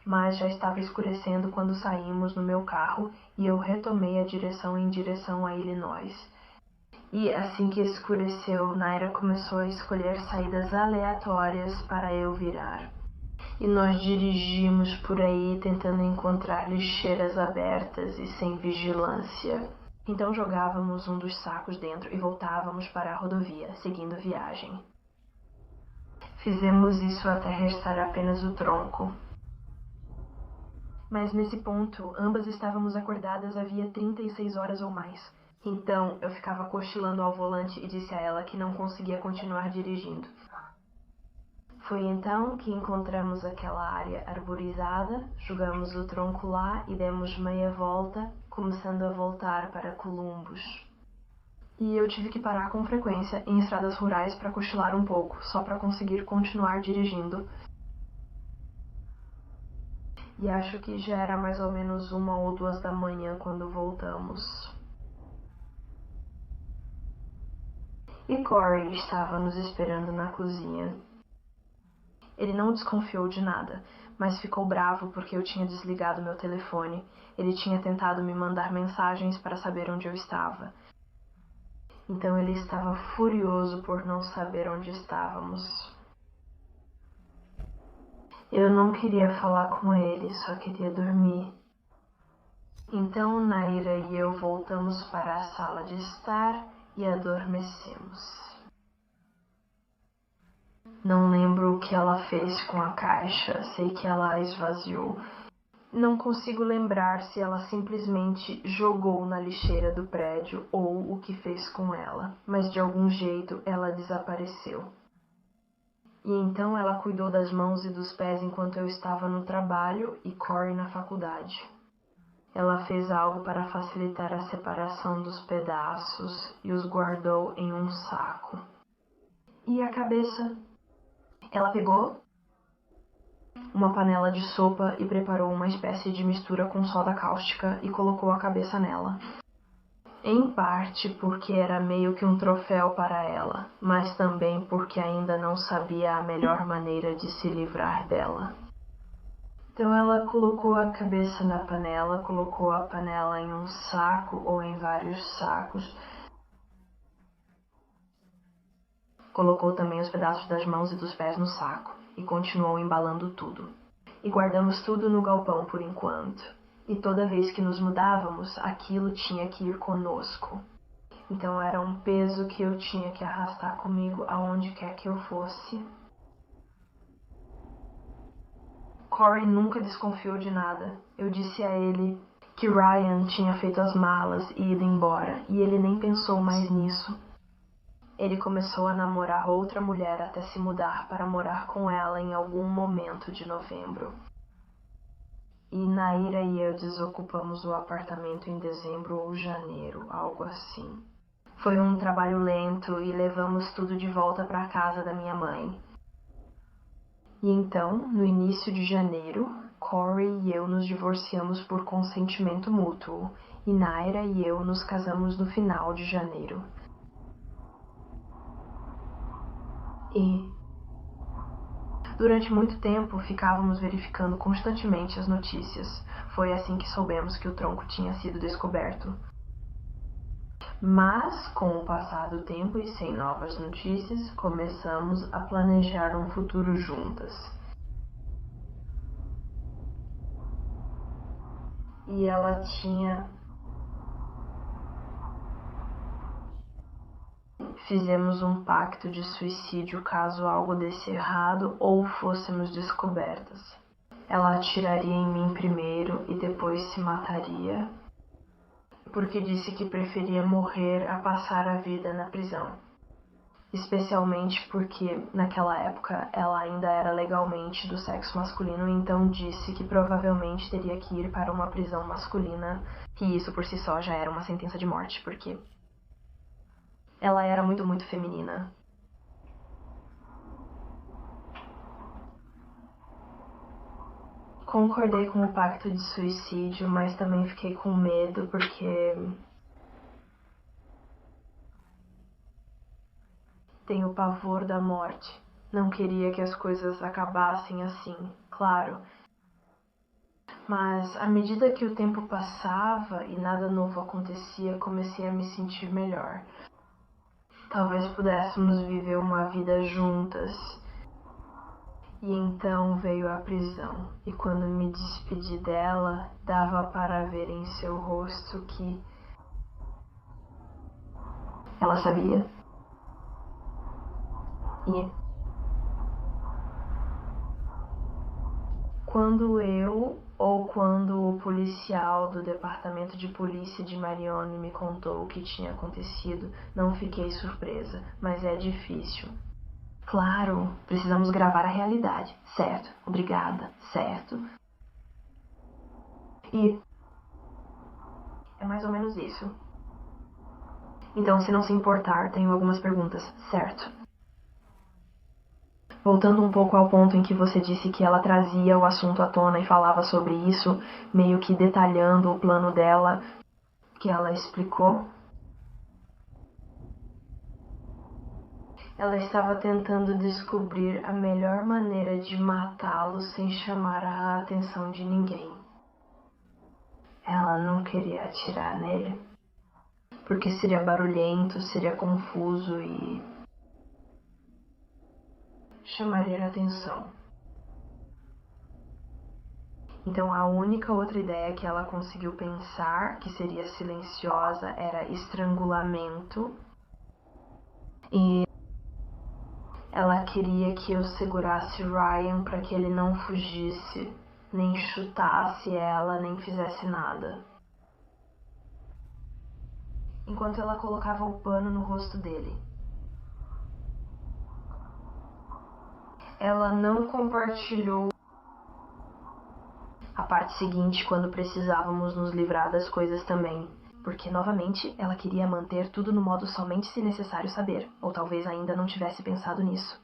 Mas já estava escurecendo quando saímos no meu carro e eu retomei a direção em direção a Illinois. E assim que escureceu, Naira começou a escolher saídas aleatórias para eu virar. E nós dirigimos por aí tentando encontrar lixeiras abertas e sem vigilância. Então jogávamos um dos sacos dentro e voltávamos para a rodovia, seguindo viagem. Fizemos isso até restar apenas o tronco. Mas nesse ponto, ambas estávamos acordadas havia 36 horas ou mais. Então eu ficava cochilando ao volante e disse a ela que não conseguia continuar dirigindo. Foi então que encontramos aquela área arborizada, jogamos o tronco lá e demos meia volta, começando a voltar para Columbus. E eu tive que parar com frequência em estradas rurais para cochilar um pouco, só para conseguir continuar dirigindo. E acho que já era mais ou menos 1 ou 2 da manhã quando voltamos. E Corey estava nos esperando na cozinha. Ele não desconfiou de nada, mas ficou bravo porque eu tinha desligado meu telefone. Ele tinha tentado me mandar mensagens para saber onde eu estava. Então ele estava furioso por não saber onde estávamos. Eu não queria falar com ele, só queria dormir. Então Naira e eu voltamos para a sala de estar e adormecemos. Não lembro o que ela fez com a caixa, sei que ela a esvaziou. Não consigo lembrar se ela simplesmente jogou na lixeira do prédio ou o que fez com ela, mas de algum jeito ela desapareceu. E então ela cuidou das mãos e dos pés enquanto eu estava no trabalho e Corey na faculdade. Ela fez algo para facilitar a separação dos pedaços e os guardou em um saco. E a cabeça? Ela pegou uma panela de sopa e preparou uma espécie de mistura com soda cáustica e colocou a cabeça nela. Em parte porque era meio que um troféu para ela, mas também porque ainda não sabia a melhor maneira de se livrar dela. Então ela colocou a cabeça na panela, colocou a panela em um saco ou em vários sacos. Colocou também os pedaços das mãos e dos pés no saco e continuou embalando tudo. E guardamos tudo no galpão por enquanto. E toda vez que nos mudávamos, aquilo tinha que ir conosco. Então era um peso que eu tinha que arrastar comigo aonde quer que eu fosse. Corey nunca desconfiou de nada. Eu disse a ele que Ryan tinha feito as malas e ido embora, e ele nem pensou mais nisso. Ele começou a namorar outra mulher até se mudar para morar com ela em algum momento de novembro. E Naira e eu desocupamos o apartamento em dezembro ou janeiro, algo assim. Foi um trabalho lento e levamos tudo de volta para a casa da minha mãe. E então, no início de janeiro, Corey e eu nos divorciamos por consentimento mútuo, e Naira e eu nos casamos no final de janeiro. E durante muito tempo ficávamos verificando constantemente as notícias. Foi assim que soubemos que o tronco tinha sido descoberto. Mas, com o passar do tempo e sem novas notícias, começamos a planejar um futuro juntas. E ela tinha... Fizemos um pacto de suicídio caso algo desse errado ou fôssemos descobertas. Ela atiraria em mim primeiro e depois se mataria, porque disse que preferia morrer a passar a vida na prisão. Especialmente porque, naquela época, ela ainda era legalmente do sexo masculino, então disse que provavelmente teria que ir para uma prisão masculina, e isso por si só já era uma sentença de morte, porque ela era muito feminina. Concordei com o pacto de suicídio, mas também fiquei com medo porque tenho pavor da morte. Não queria que as coisas acabassem assim, claro. Mas à medida que o tempo passava e nada novo acontecia, comecei a me sentir melhor. Talvez pudéssemos viver uma vida juntas. E então veio a prisão, e quando me despedi dela, dava para ver em seu rosto que ela sabia. E quando o policial do departamento de polícia de Marion me contou o que tinha acontecido, não fiquei surpresa, mas é difícil. Claro, precisamos gravar a realidade. Certo, obrigada, certo. E é mais ou menos isso. Então, se não se importar, tenho algumas perguntas, certo? Voltando um pouco ao ponto em que você disse que ela trazia o assunto à tona e falava sobre isso, meio que detalhando o plano dela, que ela explicou. Ela estava tentando descobrir a melhor maneira de matá-lo sem chamar a atenção de ninguém. Ela não queria atirar nele, porque seria barulhento, seria confuso e chamaria a atenção. Então a única outra ideia que ela conseguiu pensar, que seria silenciosa, era estrangulamento. E ela queria que eu segurasse Ryan para que ele não fugisse, nem chutasse ela, nem fizesse nada. Enquanto ela colocava o pano no rosto dele. Ela não compartilhou a parte seguinte quando precisávamos nos livrar das coisas também. Porque, novamente, ela queria manter tudo no modo somente se necessário saber, ou talvez ainda não tivesse pensado nisso.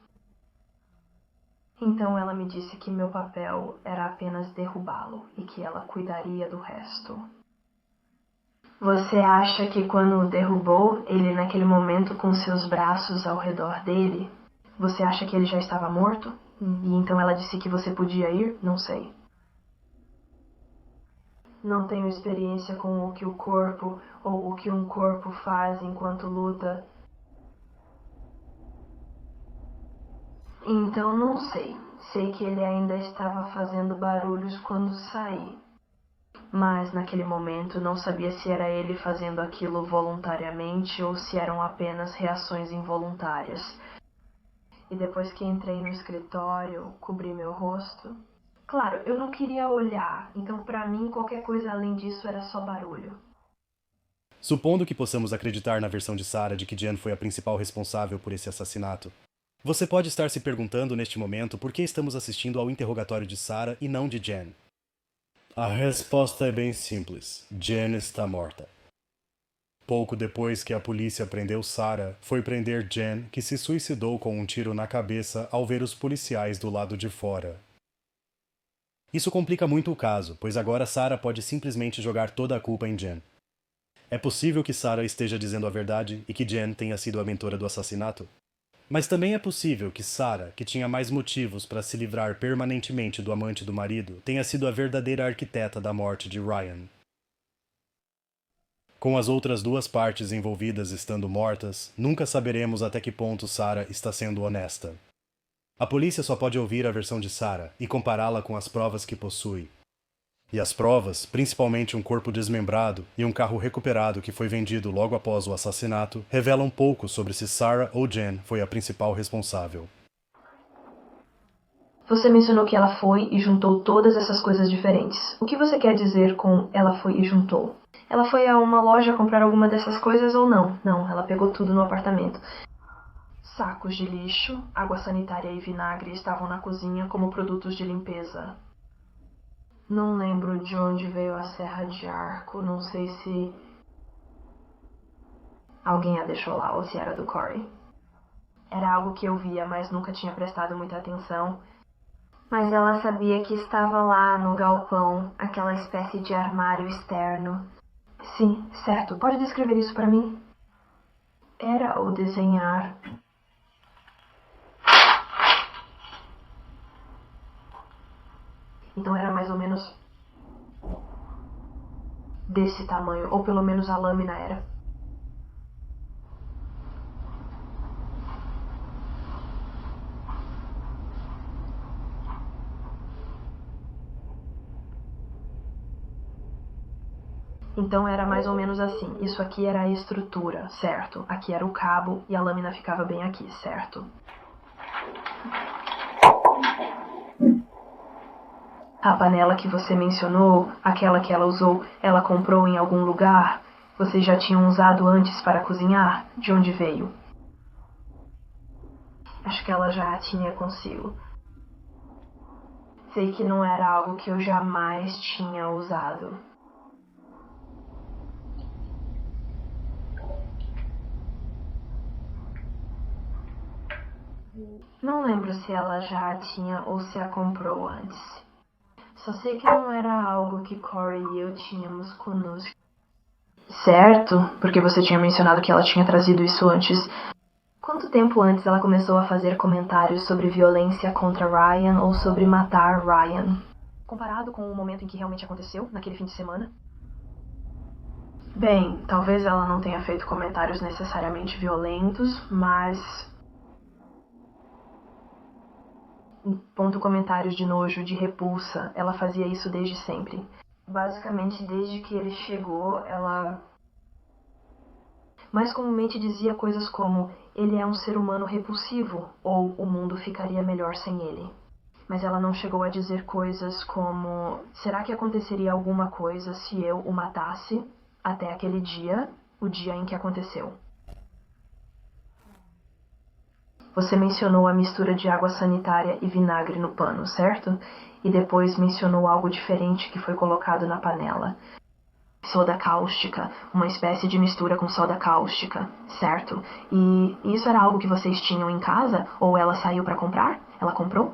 Então ela me disse que meu papel era apenas derrubá-lo e que ela cuidaria do resto. Você acha que quando o derrubou, ele naquele momento com seus braços ao redor dele, você acha que ele já estava morto? E então ela disse que você podia ir? Não sei. Não tenho experiência com o que o corpo ou o que um corpo faz enquanto luta. Então não sei. Sei que ele ainda estava fazendo barulhos quando saí. Mas naquele momento não sabia se era ele fazendo aquilo voluntariamente ou se eram apenas reações involuntárias. E depois que entrei no escritório, cobri meu rosto. Claro, eu não queria olhar, então pra mim qualquer coisa além disso era só barulho. Supondo que possamos acreditar na versão de Sarah de que Jen foi a principal responsável por esse assassinato, você pode estar se perguntando neste momento por que estamos assistindo ao interrogatório de Sarah e não de Jen. A resposta é bem simples. Jen está morta. Pouco depois que a polícia prendeu Sarah, foi prender Jen, que se suicidou com um tiro na cabeça ao ver os policiais do lado de fora. Isso complica muito o caso, pois agora Sarah pode simplesmente jogar toda a culpa em Jen. É possível que Sarah esteja dizendo a verdade e que Jen tenha sido a mentora do assassinato. Mas também é possível que Sarah, que tinha mais motivos para se livrar permanentemente do amante do marido, tenha sido a verdadeira arquiteta da morte de Ryan. Com as outras duas partes envolvidas estando mortas, nunca saberemos até que ponto Sarah está sendo honesta. A polícia só pode ouvir a versão de Sarah e compará-la com as provas que possui. E as provas, principalmente um corpo desmembrado e um carro recuperado que foi vendido logo após o assassinato, revelam pouco sobre se Sarah ou Jen foi a principal responsável. Você mencionou que ela foi e juntou todas essas coisas diferentes. O que você quer dizer com ela foi e juntou? Ela foi a uma loja comprar alguma dessas coisas ou não? Não, ela pegou tudo no apartamento. Sacos de lixo, água sanitária e vinagre estavam na cozinha como produtos de limpeza. Não lembro de onde veio a serra de arco, não sei se alguém a deixou lá ou se era do Corey. Era algo que eu via, mas nunca tinha prestado muita atenção. Mas ela sabia que estava lá no galpão, aquela espécie de armário externo. Sim, certo. Pode descrever isso para mim? Era o desenhar. Então era mais ou menos desse tamanho, ou pelo menos a lâmina era. Então era mais ou menos assim. Isso aqui era a estrutura, certo? Aqui era o cabo e a lâmina ficava bem aqui, certo? A panela que você mencionou, aquela que ela usou, ela comprou em algum lugar? Vocês já tinham usado antes para cozinhar? De onde veio? Acho que ela já a tinha consigo. Sei que não era algo que eu jamais tinha usado. Não lembro se ela já a tinha ou se a comprou antes. Só sei que não era algo que Corey e eu tínhamos conosco. Certo, porque você tinha mencionado que ela tinha trazido isso antes. Quanto tempo antes ela começou a fazer comentários sobre violência contra Ryan ou sobre matar Ryan? Comparado com o momento em que realmente aconteceu, naquele fim de semana? Bem, talvez ela não tenha feito comentários necessariamente violentos, mas ponto comentários de nojo, de repulsa. Ela fazia isso desde sempre. Basicamente, desde que ele chegou, ela mais comumente dizia coisas como ele é um ser humano repulsivo ou o mundo ficaria melhor sem ele. Mas ela não chegou a dizer coisas como será que aconteceria alguma coisa se eu o matasse até aquele dia, o dia em que aconteceu. Você mencionou a mistura de água sanitária e vinagre no pano, certo? E depois mencionou algo diferente que foi colocado na panela. Soda cáustica, uma espécie de mistura com soda cáustica, certo? E isso era algo que vocês tinham em casa? Ou ela saiu para comprar? Ela comprou?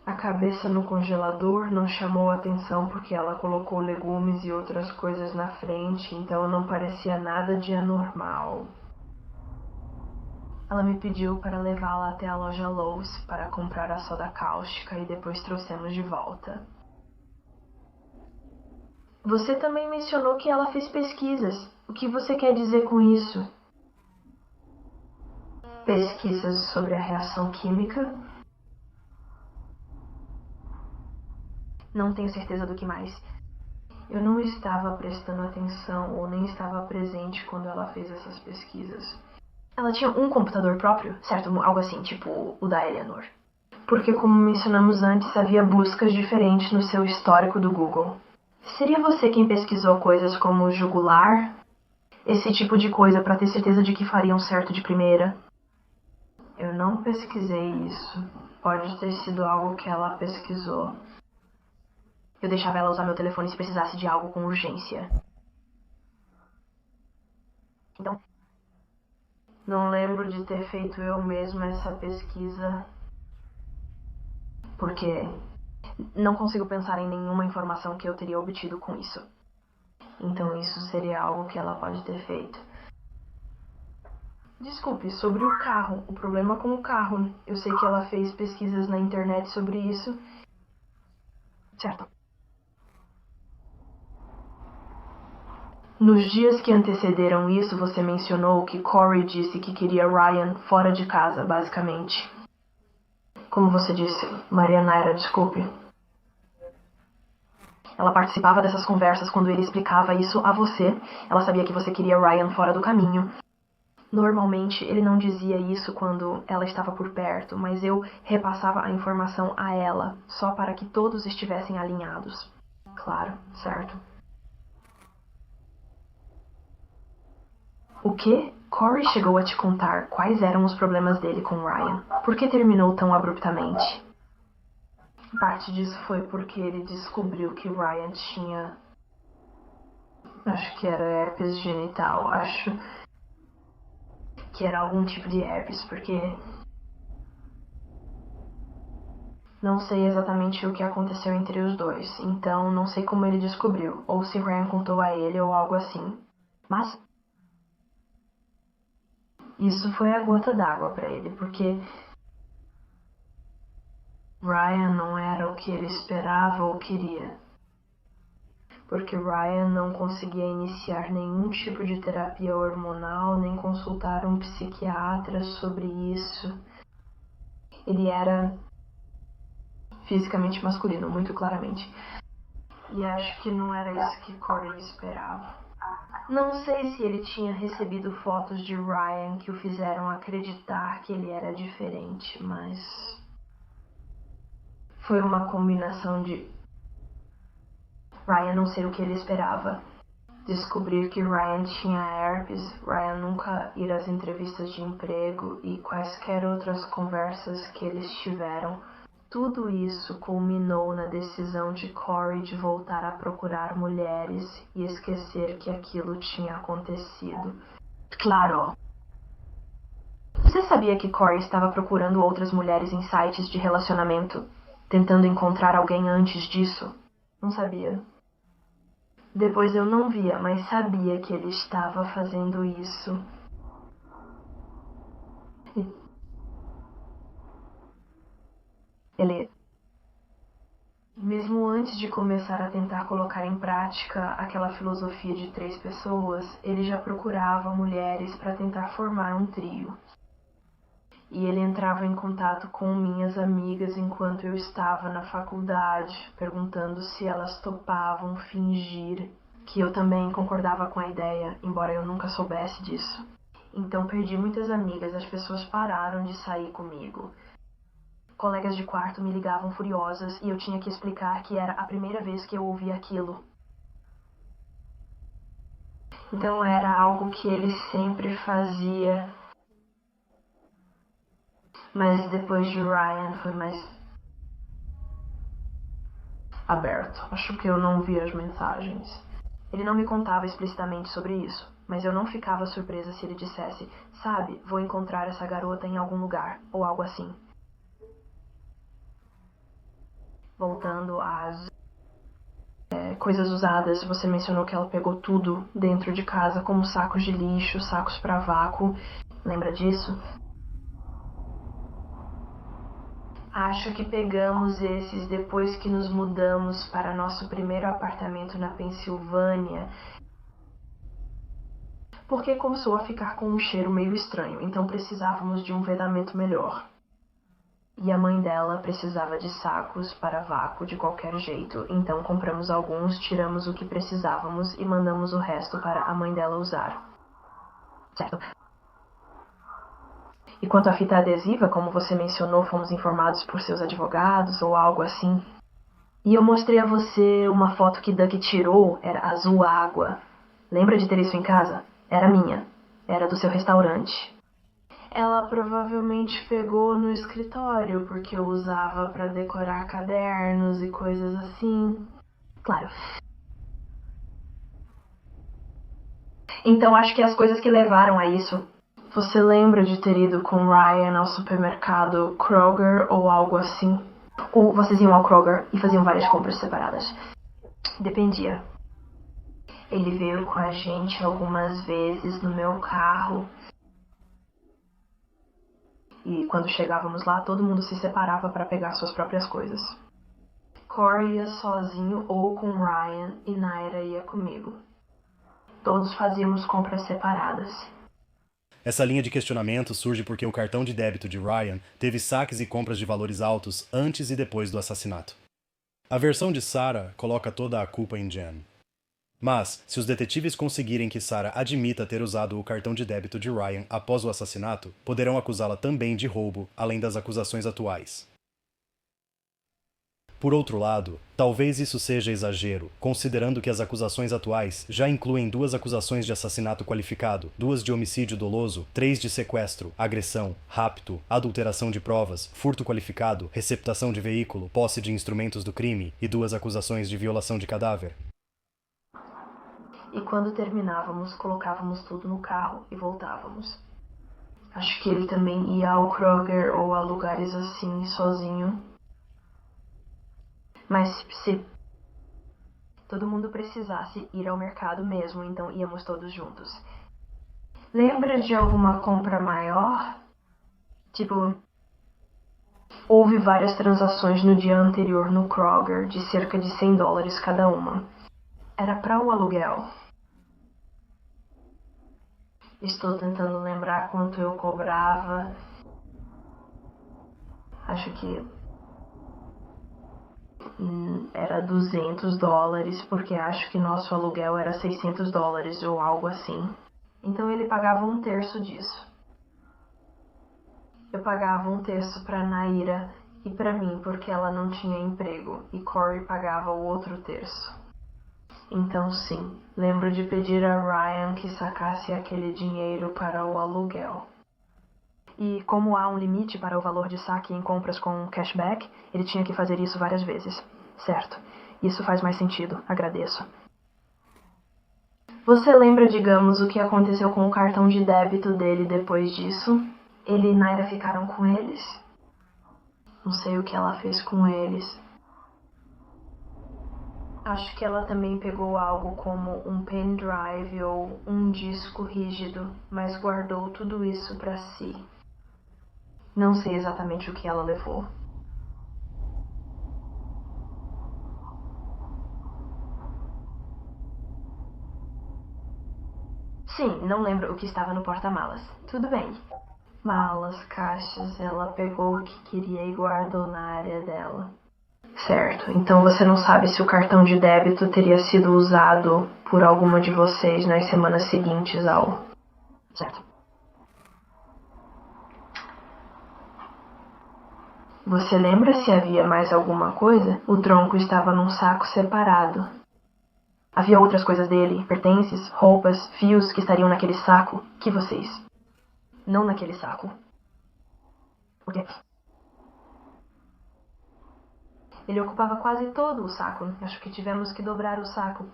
A cabeça no congelador não chamou atenção porque ela colocou legumes e outras coisas na frente, então não parecia nada de anormal. Ela me pediu para levá-la até a loja Lowe's para comprar a soda cáustica e depois trouxemos de volta. Você também mencionou que ela fez pesquisas. O que você quer dizer com isso? Pesquisas sobre a reação química? Não tenho certeza do que mais. Eu não estava prestando atenção ou nem estava presente quando ela fez essas pesquisas. Ela tinha um computador próprio, certo? Algo assim, tipo o da Eleanor. Porque, como mencionamos antes, havia buscas diferentes no seu histórico do Google. Seria você quem pesquisou coisas como jugular? Esse tipo de coisa para ter certeza de que fariam certo de primeira? Eu não pesquisei isso. Pode ter sido algo que ela pesquisou. Eu deixava ela usar meu telefone se precisasse de algo com urgência. Então, não lembro de ter feito eu mesma essa pesquisa. Porque não consigo pensar em nenhuma informação que eu teria obtido com isso. Então isso seria algo que ela pode ter feito. Desculpe, sobre o carro. O problema com o carro. Eu sei que ela fez pesquisas na internet sobre isso. Certo. Nos dias que antecederam isso, você mencionou que Corey disse que queria Ryan fora de casa, basicamente. Como você disse, Maria Naira, desculpe. Ela participava dessas conversas quando ele explicava isso a você. Ela sabia que você queria Ryan fora do caminho. Normalmente, ele não dizia isso quando ela estava por perto, mas eu repassava a informação a ela, só para que todos estivessem alinhados. Claro, certo. O que? Corey chegou a te contar quais eram os problemas dele com Ryan. Por que terminou tão abruptamente? Parte disso foi porque ele descobriu que Ryan tinha... Acho que era herpes genital. Acho que era algum tipo de herpes, porque... Não sei exatamente o que aconteceu entre os dois, então não sei como ele descobriu, ou se Ryan contou a ele ou algo assim. Mas... isso foi a gota d'água para ele, porque... Ryan não era o que ele esperava ou queria. Porque Ryan não conseguia iniciar nenhum tipo de terapia hormonal, nem consultar um psiquiatra sobre isso. Ele era fisicamente masculino, muito claramente. E acho que não era isso que Corey esperava. Não sei se ele tinha recebido fotos de Ryan que o fizeram acreditar que ele era diferente, mas... foi uma combinação de Ryan não ser o que ele esperava, descobrir que Ryan tinha herpes, Ryan nunca ir às entrevistas de emprego e quaisquer outras conversas que eles tiveram. Tudo isso culminou na decisão de Corey de voltar a procurar mulheres e esquecer que aquilo tinha acontecido. Claro! Você sabia que Corey estava procurando outras mulheres em sites de relacionamento, tentando encontrar alguém antes disso? Não sabia. Depois eu não via, mas sabia que ele estava fazendo isso. Ele... mesmo antes de começar a tentar colocar em prática aquela filosofia de 3 pessoas, ele já procurava mulheres para tentar formar um trio. E ele entrava em contato com minhas amigas enquanto eu estava na faculdade, perguntando se elas topavam fingir que eu também concordava com a ideia, embora eu nunca soubesse disso. Então perdi muitas amigas, as pessoas pararam de sair comigo. Colegas de quarto me ligavam furiosas e eu tinha que explicar que era a primeira vez que eu ouvia aquilo. Então era algo que ele sempre fazia. Mas depois de Ryan foi mais aberto. Acho que eu não vi as mensagens. Ele não me contava explicitamente sobre isso, mas eu não ficava surpresa se ele dissesse, sabe, vou encontrar essa garota em algum lugar, ou algo assim. Voltando às coisas usadas, você mencionou que ela pegou tudo dentro de casa, como sacos de lixo, sacos para vácuo. Lembra disso? Acho que pegamos esses depois que nos mudamos para nosso primeiro apartamento na Pensilvânia, porque começou a ficar com um cheiro meio estranho, então precisávamos de um vedamento melhor. E a mãe dela precisava de sacos para vácuo de qualquer jeito, então compramos alguns, tiramos o que precisávamos e mandamos o resto para a mãe dela usar. Certo. E quanto à fita adesiva, como você mencionou, fomos informados por seus advogados ou algo assim. E eu mostrei a você uma foto que Duck tirou, era azul água. Lembra de ter isso em casa? Era minha. Era do seu restaurante. Ela provavelmente pegou no escritório, porque eu usava para decorar cadernos e coisas assim. Claro. Então acho que as coisas que levaram a isso... Você lembra de ter ido com Ryan ao supermercado Kroger ou algo assim? Ou vocês iam ao Kroger e faziam várias compras separadas? Dependia. Ele veio com a gente algumas vezes no meu carro. E quando chegávamos lá, todo mundo se separava para pegar suas próprias coisas. Corey ia sozinho ou com Ryan e Naira ia comigo. Todos fazíamos compras separadas. Essa linha de questionamento surge porque o cartão de débito de Ryan teve saques e compras de valores altos antes e depois do assassinato. A versão de Sarah coloca toda a culpa em Jen. Mas, se os detetives conseguirem que Sarah admita ter usado o cartão de débito de Ryan após o assassinato, poderão acusá-la também de roubo, além das acusações atuais. Por outro lado, talvez isso seja exagero, considerando que as acusações atuais já incluem 2 acusações de assassinato qualificado, 2 de homicídio doloso, 3 de sequestro, agressão, rapto, adulteração de provas, furto qualificado, receptação de veículo, posse de instrumentos do crime e 2 acusações de violação de cadáver. E quando terminávamos, colocávamos tudo no carro e voltávamos. Acho que ele também ia ao Kroger ou a lugares assim, sozinho. Mas se todo mundo precisasse ir ao mercado mesmo, então íamos todos juntos. Lembra de alguma compra maior? Tipo, houve várias transações no dia anterior no Kroger de cerca de $100 cada uma. Era para o aluguel. Estou tentando lembrar quanto eu cobrava. Acho que era $200, porque acho que nosso aluguel era $600 ou algo assim. Então ele pagava 1/3 disso. Eu pagava 1/3 para Naira e para mim, porque ela não tinha emprego, e Corey pagava o outro terço. Então sim, lembro de pedir a Ryan que sacasse aquele dinheiro para o aluguel. E como há um limite para o valor de saque em compras com cashback, ele tinha que fazer isso várias vezes. Certo. Isso faz mais sentido. Agradeço. Você lembra, digamos, o que aconteceu com o cartão de débito dele depois disso? Ele e Naira ficaram com eles? Não sei o que ela fez com eles. Acho que ela também pegou algo como um pendrive ou um disco rígido, mas guardou tudo isso para si. Não sei exatamente o que ela levou. Sim, não lembro o que estava no porta-malas. Tudo bem. Malas, caixas, ela pegou o que queria e guardou na área dela. Certo, então você não sabe se o cartão de débito teria sido usado por alguma de vocês nas semanas seguintes ao... Certo. Você lembra se havia mais alguma coisa? O tronco estava num saco separado. Havia outras coisas dele, pertences, roupas, fios que estariam naquele saco. Que vocês? Não naquele saco. Por quê? Ele ocupava quase todo o saco. Acho que tivemos que dobrar o saco.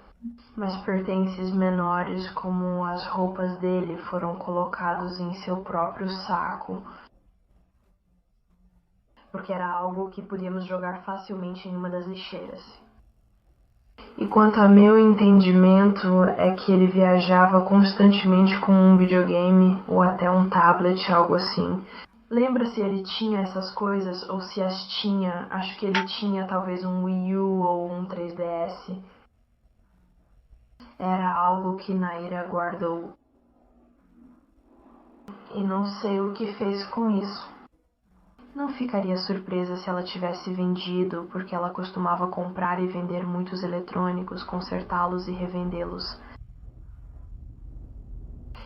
Mas pertences menores, como as roupas dele, foram colocados em seu próprio saco. Porque era algo que podíamos jogar facilmente em uma das lixeiras. E quanto a meu entendimento, é que ele viajava constantemente com um videogame ou até um tablet, algo assim. Lembra se ele tinha essas coisas ou se as tinha? Acho que ele tinha talvez um Wii U ou um 3DS. Era algo que Naira guardou. E não sei o que fez com isso. Não ficaria surpresa se ela tivesse vendido, porque ela costumava comprar e vender muitos eletrônicos, consertá-los e revendê-los.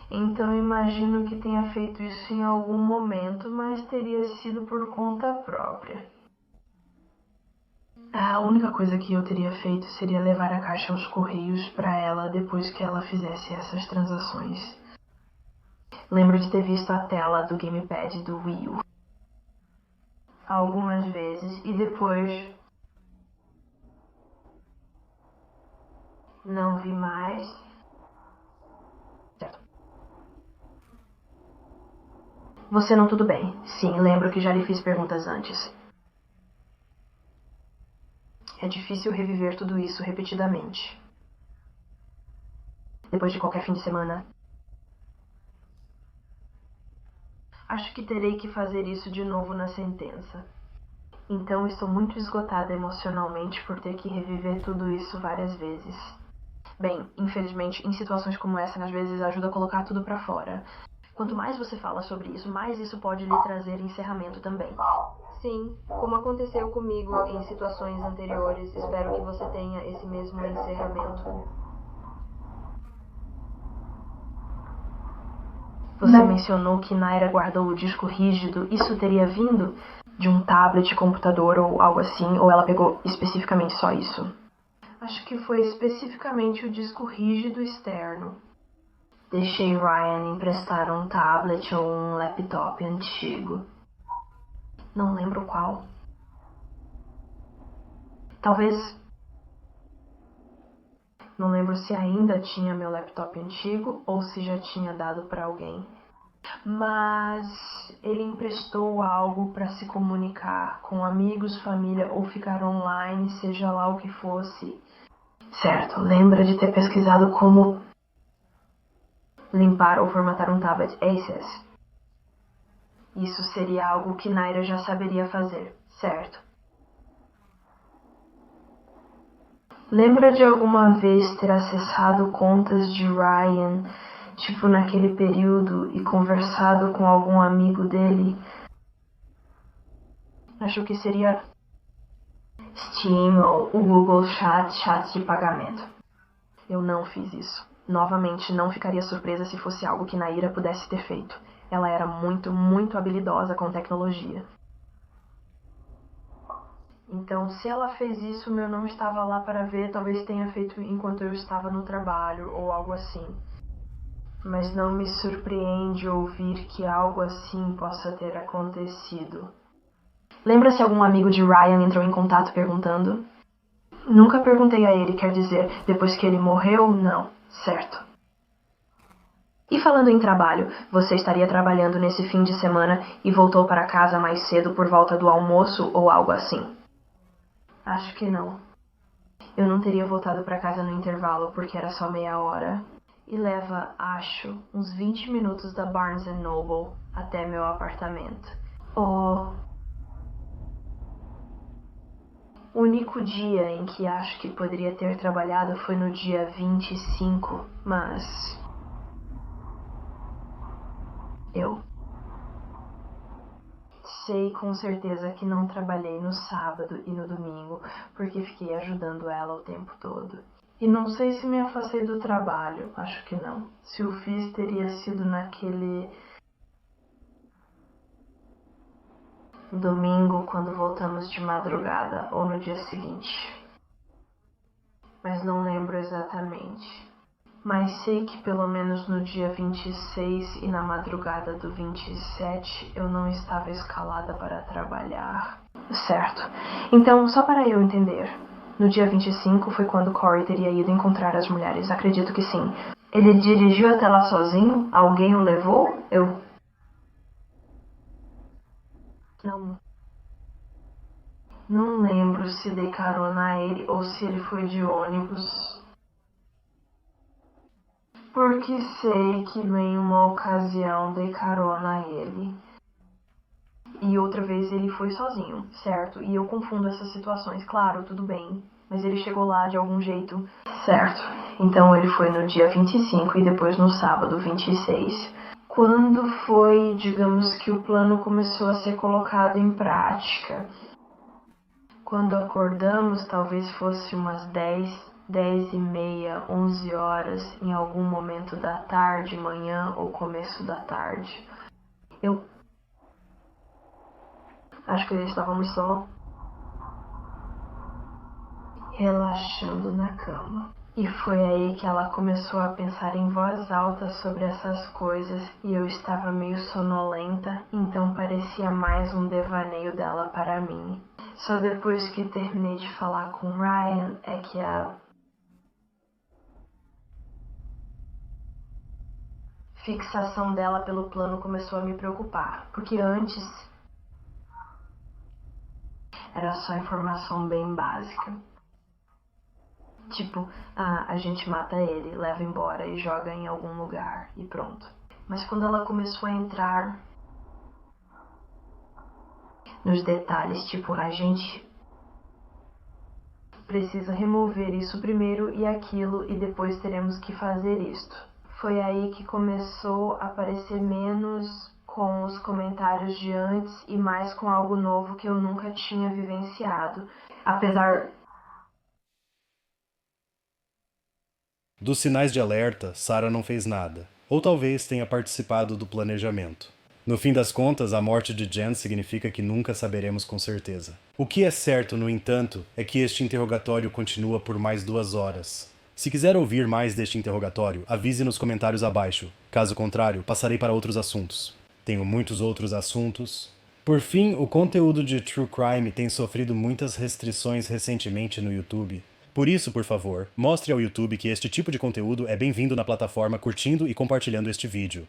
Então imagino que tenha feito isso em algum momento, mas teria sido por conta própria. A única coisa que eu teria feito seria levar a caixa aos correios para ela depois que ela fizesse essas transações. Lembro de ter visto a tela do gamepad do Wii U algumas vezes e depois não vi mais. Certo. Você não tudo bem? Sim, lembro que já lhe fiz perguntas antes. É difícil reviver tudo isso repetidamente. depois de qualquer fim de semana. Acho que terei que fazer isso de novo na sentença. Então estou muito esgotada emocionalmente por ter que reviver tudo isso várias vezes. Bem, infelizmente, em situações como essa, às vezes ajuda a colocar tudo pra fora. Quanto mais você fala sobre isso, mais isso pode lhe trazer encerramento também. Sim, como aconteceu comigo em situações anteriores, espero que você tenha esse mesmo encerramento. Você mencionou que Naira guardou o disco rígido. Isso teria vindo de um tablet, computador ou algo assim? Ou ela pegou especificamente só isso? Acho que foi especificamente o disco rígido externo. Deixei Ryan emprestar um tablet ou um laptop antigo. Não lembro qual. Talvez... Não lembro se ainda tinha meu laptop antigo ou se já tinha dado para alguém. Mas ele emprestou algo para se comunicar com amigos, família ou ficar online, seja lá o que fosse. Certo, lembra de ter pesquisado como limpar ou formatar um tablet Aces? Isso seria algo que Naira já saberia fazer, certo? Lembra de alguma vez ter acessado contas de Ryan, tipo naquele período, e conversado com algum amigo dele? Acho que seria Steam ou o Google chats de pagamento. Eu não fiz isso. Novamente, não ficaria surpresa se fosse algo que Naira pudesse ter feito. Ela era muito, muito habilidosa com tecnologia. Então, se ela fez isso, eu não estava lá para ver, talvez tenha feito enquanto eu estava no trabalho ou algo assim. Mas não me surpreende ouvir que algo assim possa ter acontecido. Lembra se algum amigo de Ryan entrou em contato perguntando? Nunca perguntei a ele, quer dizer, depois que ele morreu, não, certo. E falando em trabalho, você estaria trabalhando nesse fim de semana e voltou para casa mais cedo por volta do almoço ou algo assim? Acho que não. Eu não teria voltado para casa no intervalo porque era só meia hora. E leva, acho, uns 20 minutos da Barnes Noble até meu apartamento. O único dia em que acho que poderia ter trabalhado foi no dia 25, mas... eu sei com certeza que não trabalhei no sábado e no domingo, porque fiquei ajudando ela o tempo todo. E não sei se me afastei do trabalho, acho que não. Se o fiz, teria sido naquele domingo, quando voltamos de madrugada, ou no dia seguinte. Mas não lembro exatamente. Mas sei que pelo menos no dia 26 e na madrugada do 27 eu não estava escalada para trabalhar. Certo. Então, só para eu entender. No dia 25 foi quando Corey teria ido encontrar as mulheres. Acredito que sim. Ele dirigiu até lá sozinho? Alguém o levou? Não. Não lembro se dei carona a ele ou se ele foi de ônibus. Porque sei que em uma ocasião dei carona a ele. E outra vez ele foi sozinho, certo? E eu confundo essas situações, claro, tudo bem. Mas ele chegou lá de algum jeito, certo? Então ele foi no dia 25 e depois no sábado 26. Quando foi, digamos que o plano começou a ser colocado em prática? Quando acordamos, talvez fosse umas 10h30, 11 horas, em algum momento da tarde, manhã ou começo da tarde. Eu acho que estávamos só relaxando na cama. E foi aí que ela começou a pensar em voz alta sobre essas coisas e eu estava meio sonolenta, então parecia mais um devaneio dela para mim. Só depois que terminei de falar com Ryan é que a fixação dela pelo plano começou a me preocupar, porque antes era só informação bem básica. Tipo, a gente mata ele, leva embora e joga em algum lugar e pronto. Mas quando ela começou a entrar nos detalhes, tipo, a gente precisa remover isso primeiro e aquilo e depois teremos que fazer isto. Foi aí que começou a aparecer menos com os comentários de antes e mais com algo novo que eu nunca tinha vivenciado. Apesar dos sinais de alerta, Sarah não fez nada. Ou talvez tenha participado do planejamento. No fim das contas, a morte de Jen significa que nunca saberemos com certeza. O que é certo, no entanto, é que este interrogatório continua por mais 2 horas. Se quiser ouvir mais deste interrogatório, avise nos comentários abaixo. Caso contrário, passarei para outros assuntos. Tenho muitos outros assuntos. Por fim, o conteúdo de True Crime tem sofrido muitas restrições recentemente no YouTube. Por isso, por favor, mostre ao YouTube que este tipo de conteúdo é bem-vindo na plataforma curtindo e compartilhando este vídeo.